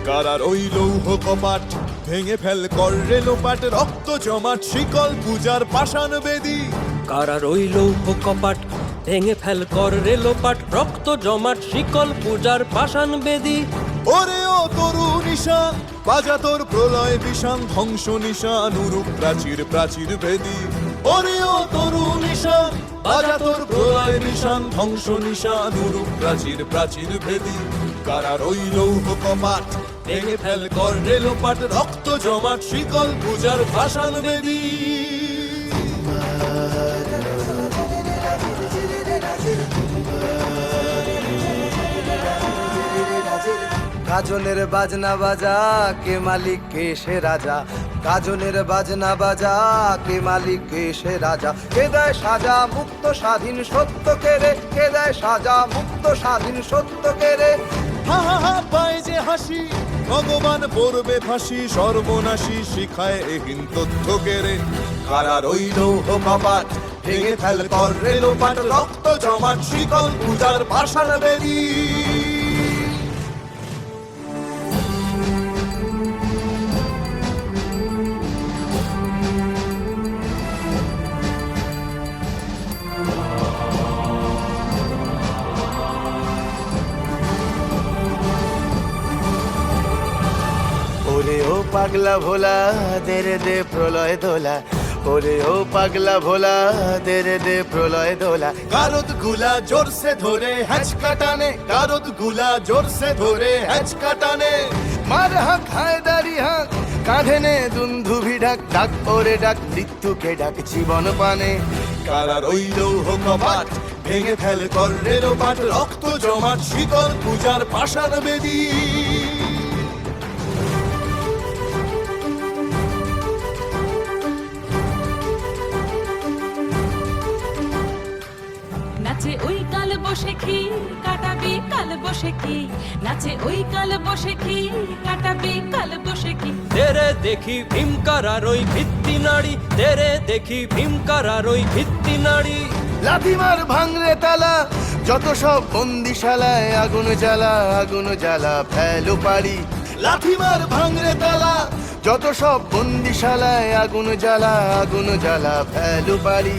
কারার ওই লৌহ কপাট ভেঙে ফেল কর রে লোপাট, রক্ত জমাট শিকল পূজার পাষাণ বেদী। কারা রইল কপাট ভেঙে ফেল কর রে লোপাট, রক্ত জমাট শিকল পূজার পাষাণ বেদী। ওরে ও তরু নিশান বাজা তোর প্রলয় বিষান, ধ্বংস নিশান উরুপ প্রাচীর প্রাচীর ভেদী। ওরে ও তরু নিশান বাজা তোর প্রলয় নিশান, ধ্বংস নিশান উরুপ প্রাচীর প্রাচীর ভেদী। কারার ওই লৌহ কপাট ভেঙে ফেল কর রে লোপাট, রক্ত জমাট শিকল পূজার পাষাণ বেদী। গাজনের বাজনা বাজা কে মালিক কে সে রাজা, গাজনের বাজনা বাজা কে মালিক কে সে রাজা। কে দেয় সাজা মুক্ত স্বাধীন সত্য কেড়ে, কে দেয় সাজা মুক্ত স্বাধীন সত্য কেড়ে। হা হা হা পায় যে হাসি, ভগবান পড়বে ফাঁসি, সর্বনাশী শিখায় এহীন তথ্য কেড়ে। কারার ওই লৌহ কপাট ভেঙে ফেল কর রে লোপাট, রক্ত জমাট শিকল পূজার পাষাণ বেদী। ওরে ও পাগলা ভোলা দে রে দে প্রলয় দোলা, ওরে ও পাগলা ভোলা দে রে দে প্রলয় দোলা। গারদ গুলা জোরসে ধরে হ্যাচকা টানে, গারদ গুলা জোরসে ধরে হ্যাচকা টানে। মার হাক হায়দারি হাক কাঁধে নে দুন্ধুভি ডাক, ডাক ওরে ডাক মৃত্যুকে ডাক জীবন পানে। কারার ওই লৌহ কপাট ভেঙে ফেল কর রে লোপাট, রক্ত জমাট শিকল পূজার পাষাণ বেদী। নাচে ওই কাল বসে খি কাটাবি কাল বসে কি, নাচে ওই কাল বসে খি কাটাবি কাল বসে কি। তেরে দেখি ভীমকারার ওই ভিত্তি নাড়ি, তেরে দেখি ভীমকারার ওই ভিত্তি নাড়ি। লাথিমার ভাঙরে তালা যত সব বন্দিশালায়, আগুন জ্বালা আগুন জ্বালা ফেলো পারি। লাথিমার ভাঙরে তালা যত সব বন্দিশালায়, আগুন জ্বালা আগুন জ্বালা ফেলো পারি।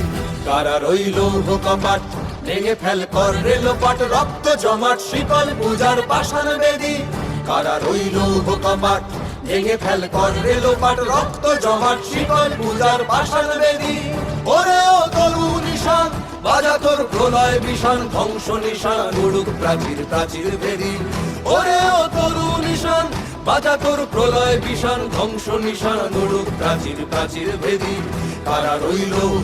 কারার ওই লৌহ কপাট ভেঙে ফেল কর রে লোপাট, রক্ত জমাট শিকল পূজার পাষাণ বেদী। কারার ওই লৌহ কপাট ভেঙে ফেল কর রে লোপাট, রক্ত জমাট শিকল পূজার পাষাণ বেদী। ওরে ও তরু নিশান বাজা তোর প্রলয় বিষান, ধ্বংস নিশান উড়ুক প্রাচীর প্রাচীর ভেদী। ওরে ও তরু নিশান বাজা তোর প্রলয় বিষান, ধ্বংস নিশান উড়ুক প্রাচীর প্রাচীর ভেদী। কারার ওই লৌহ